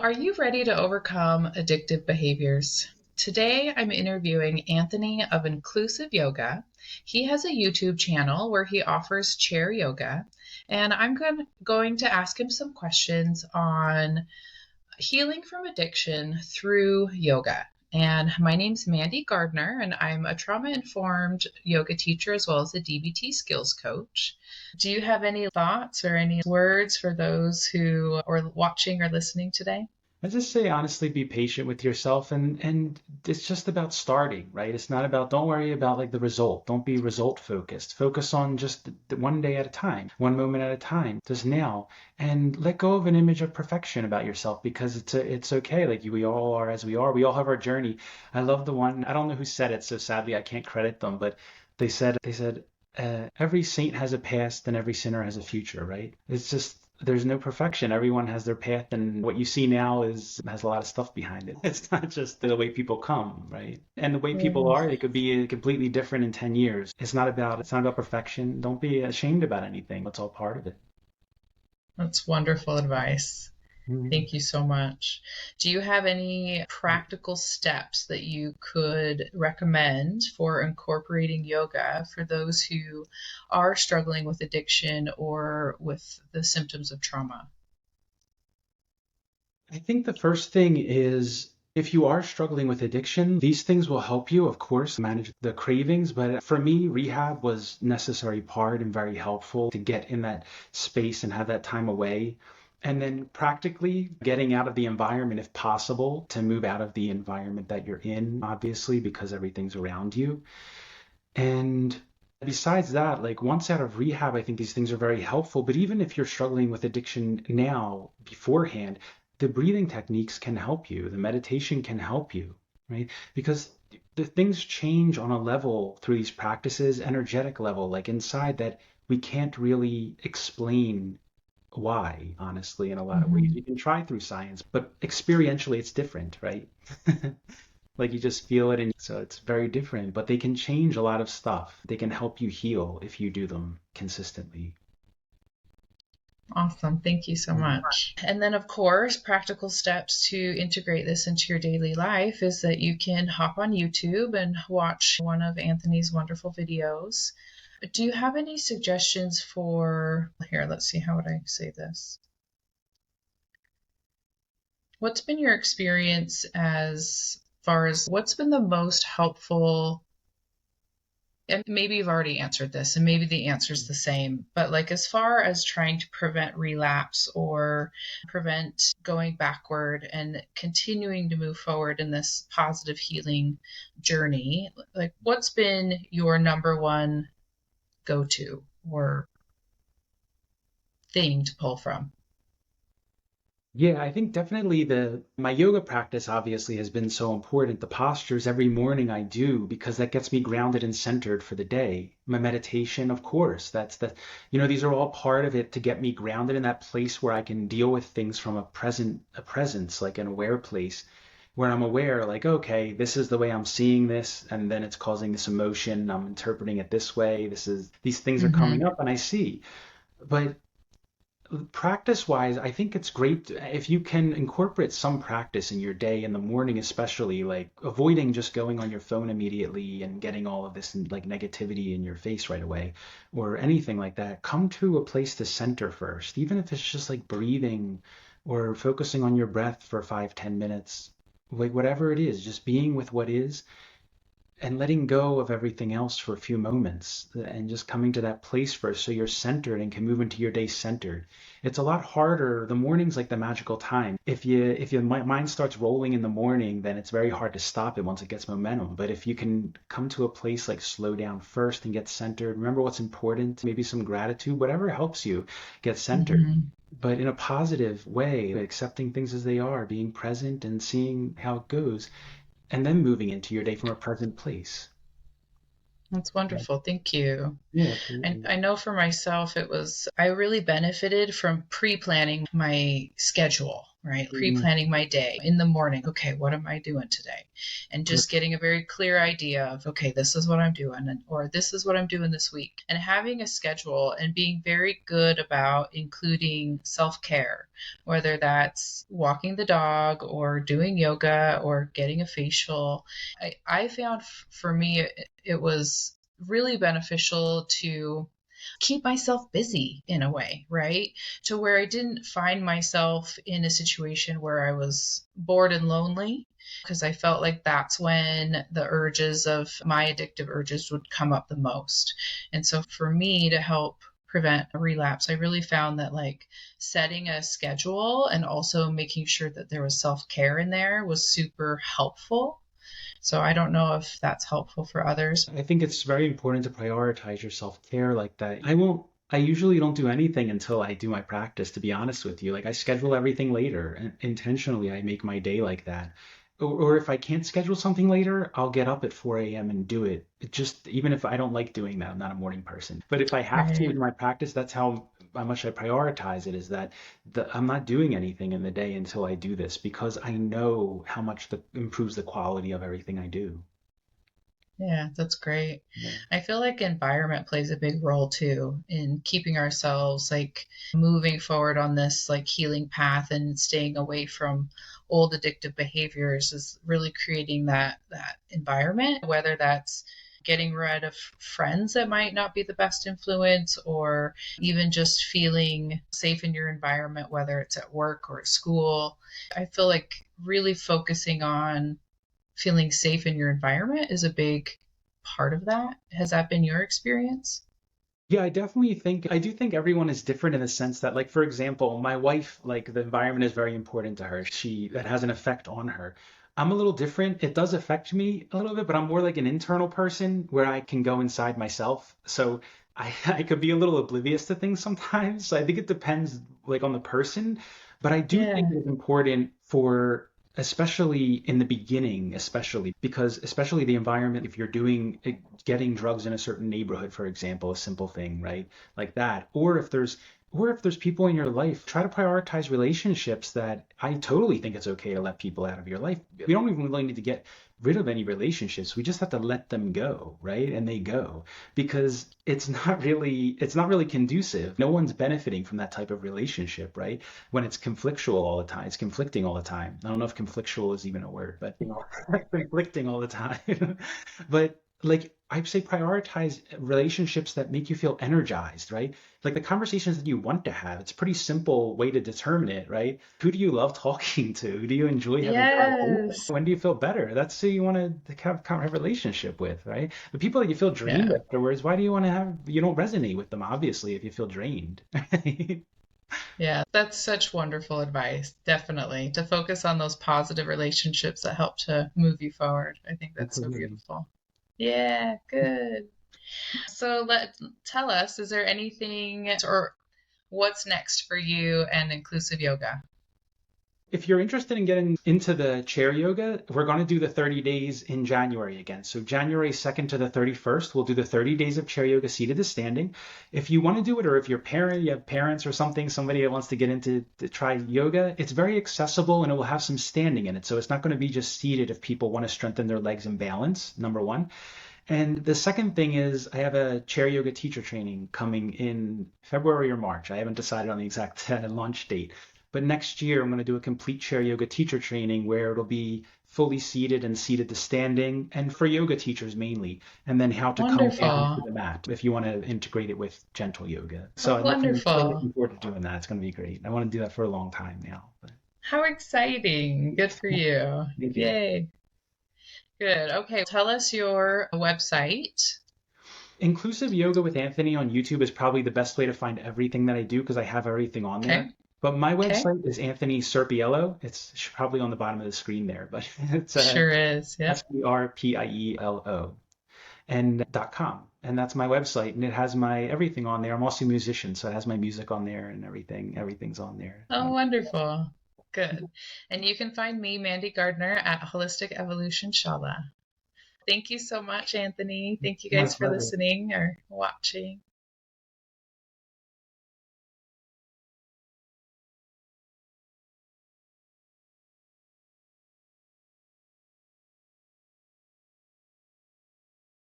Are you ready to overcome addictive behaviors? Today, I'm interviewing Anthony of Inclusive Yoga. He has a YouTube channel where he offers chair yoga, and I'm going to ask him some questions on healing from addiction through yoga. And my name's Mandi Gardner, and I'm a trauma informed yoga teacher as well as a DBT skills coach. Do you have any thoughts or any words for those who are watching or listening today? I just say honestly be patient with yourself and it's just about starting, right? It's not about don't worry about like the result. Don't be result focused. Focus on just the one day at a time, one moment at a time, just now, and let go of an image of perfection about yourself because it's okay. Like we all are as we are. We all have our journey. I love the one, I don't know who said it, so sadly I can't credit them, but they said every saint has a past and every sinner has a future, right? It's just there's no perfection. Everyone has their path, and what you see now is has a lot of stuff behind it. It's not just the way people come, right? And the way people Mm. are, they could be completely different in 10 years. It's not about perfection. Don't be ashamed about anything. That's all part of it. That's wonderful advice. Mhm. Thank you so much. Do you have any practical steps that you could recommend for incorporating yoga for those who are struggling with addiction or with the symptoms of trauma? I think the first thing is if you are struggling with addiction, these things will help you, of course, manage the cravings. But for me, rehab was necessary part and very helpful to get in that space and have that time away. And then practically getting out of the environment if possible to move out of the environment that you're in, obviously, because everything's around you. And besides that, like once out of rehab, I think these things are very helpful. But even if you're struggling with addiction now, beforehand, the breathing techniques can help you. The meditation can help you, right? Because the things change on a level through these practices, energetic level, like inside that we can't really explain why, honestly, in a lot of ways. Mhm. You can try through science, but experientially it's different, right? Like you just feel it, and so it's very different, but they can change a lot of stuff. They can help you heal if you do them consistently. Awesome. Thank you so Mhm. much. And then, of course, practical steps to integrate this into your daily life is that you can hop on YouTube and watch one of Anthony's wonderful videos. Do you have any suggestions for, here, let's see, how would I say this? What's been your experience as far as what's been the most helpful? And maybe you've already answered this, and maybe the answer is the same, but like as far as trying to prevent relapse or prevent going backward and continuing to move forward in this positive healing journey, like what's been your number one go to or thing to pull from? Yeah, I think definitely the my yoga practice obviously has been so important. The postures every morning I do because that gets me grounded and centered for the day. My meditation, of course, these are all part of it to get me grounded in that place where I can deal with things from a presence, like an aware place, where I'm aware, like, okay, this is the way I'm seeing this, and then it's causing this emotion. I'm interpreting it this way. These things are coming Mm-hmm. up, and I see. But practice wise, I think it's great if you can incorporate some practice in your day in the morning, especially like avoiding just going on your phone immediately and getting all of this like negativity in your face right away or anything like that. Come to a place to center first, even if it's just like breathing or focusing on your breath for 5, 10 minutes, like whatever it is, just being with what is and letting go of everything else for a few moments and just coming to that place first so you're centered and can move into your day centered. It's a lot harder. The morning's like the magical time. If your mind starts rolling in the morning, then it's very hard to stop it once it gets momentum. But if you can come to a place like slow down first and get centered, remember what's important, maybe some gratitude, whatever helps you get centered, Mm-hmm. but in a positive way, accepting things as they are, being present and seeing how it goes, and then moving into your day from a present place. That's Yeah, wonderful. Thank you. yeah, And absolutely. I know for myself, I really benefited from pre planning my schedule. right? Mm, Pre-planning my day in the morning. Okay, what am I doing today? And good. just getting a very clear idea of, okay, this is what I'm doing, or this is what I'm doing this week. And having a schedule and being very good about including self-care, whether that's walking the dog or doing yoga or getting a facial. I found for me, it was really beneficial to keep myself busy in a way, right? To where I didn't find myself in a situation where I was bored and lonely, because I felt like that's when the urges of my addictive urges would come up the most. And so for me to help prevent a relapse, I really found that like setting a schedule and also making sure that there was self care in there was super helpful. So I don't know if that's helpful for others. I think it's very important to prioritize your self-care like that. I usually don't do anything until I do my practice, to be honest with you. Like I schedule everything later and intentionally I make my day like that. Or if I can't schedule something later, I'll get up at 4 a.m. and do it. It just, even if I don't like doing that, I'm not a morning person. But if I have to Right. in my practice, that's how much I prioritize it is that I'm not doing anything in the day until I do this because I know how much that improves the quality of everything I do. Yeah, that's great. Yeah. I feel like environment plays a big role too in keeping ourselves like moving forward on this like healing path, and staying away from old addictive behaviors is really creating that environment, whether that's getting rid of friends that might not be the best influence, or even just feeling safe in your environment, whether it's at work or at school. I feel like really focusing on feeling safe in your environment is a big part of that. Has that been your experience? Yeah, I do think everyone is different in the sense that, like, for example, my wife, like, the environment is very important to her. That has an effect on her. I'm a little different. It does affect me a little bit, but I'm more like an internal person where I can go inside myself. So I could be a little oblivious to things sometimes. So I think it depends, like, on the person. But I do think Yeah. it is important for, especially in the beginning, especially because, especially the environment, if you're getting drugs in a certain neighborhood, for example, a simple thing, right? Like that. Or if there's people in your life, try to prioritize relationships that I totally think it's okay to let people out of your life. We don't even really need to get rid of any relationships. We just have to let them go, right? And they go because it's not really conducive. No one's benefiting from that type of relationship, right? When it's conflictual all the time, it's conflicting all the time. I don't know if conflictual is even a word, but conflicting all the time. But like I say, prioritize relationships that make you feel energized, right? Like the conversations that you want to have. It's a pretty simple way to determine it, right? Who do you love talking to? Who do you enjoy having conversations with? Yes. When do you feel better? That's who you want to have a relationship with, right? The people that you feel drained Yeah. afterwards, why do you want to have, you don't resonate with them, obviously, if you feel drained. Yeah. That's such wonderful advice. Definitely. To focus on those positive relationships that help to move you forward. I think that's so Absolutely. beautiful. Yeah, good. So tell us, is there anything or what's next for you and inclusive yoga? If you're interested in getting into the chair yoga, we're going to do the 30 days in January again. So January 2nd to the 31st, we'll do the 30 days of chair yoga seated to standing. If you want to do it, or if you have parents or somebody that wants to get into to try yoga, it's very accessible and it will have some standing in it. So it's not going to be just seated if people want to strengthen their legs and balance, number one. And the second thing is I have a chair yoga teacher training coming in February or March. I haven't decided on the exact launch date. But next year, I'm going to do a complete chair yoga teacher training where it'll be fully seated and seated to standing, and for yoga teachers mainly, and then how to come down to Wonderful. the mat if you want to integrate it with gentle yoga. So Oh, I'm really wonderful. looking forward to doing that. It's going to be great. I want to do that for a long time now. But How exciting. Good for you. thank you. Yay. Good. Okay. Tell us your website. Inclusive Yoga with Anthony on YouTube is probably the best way to find everything that I do because I have everything on there. Okay. But my Okay. website is Anthony Serpiello. It's probably on the bottom of the screen there, but it's Sure is. Yep. Serpiello and .com. And that's my website, and it has my everything on there. I'm also a musician, so it has my music on there and everything. Everything's on there. Oh, wonderful. Good. And you can find me, Mandi Gardner, at Holistic Evolution Shala. Thank you so much, Anthony. Thank you My guys for pleasure. listening or watching.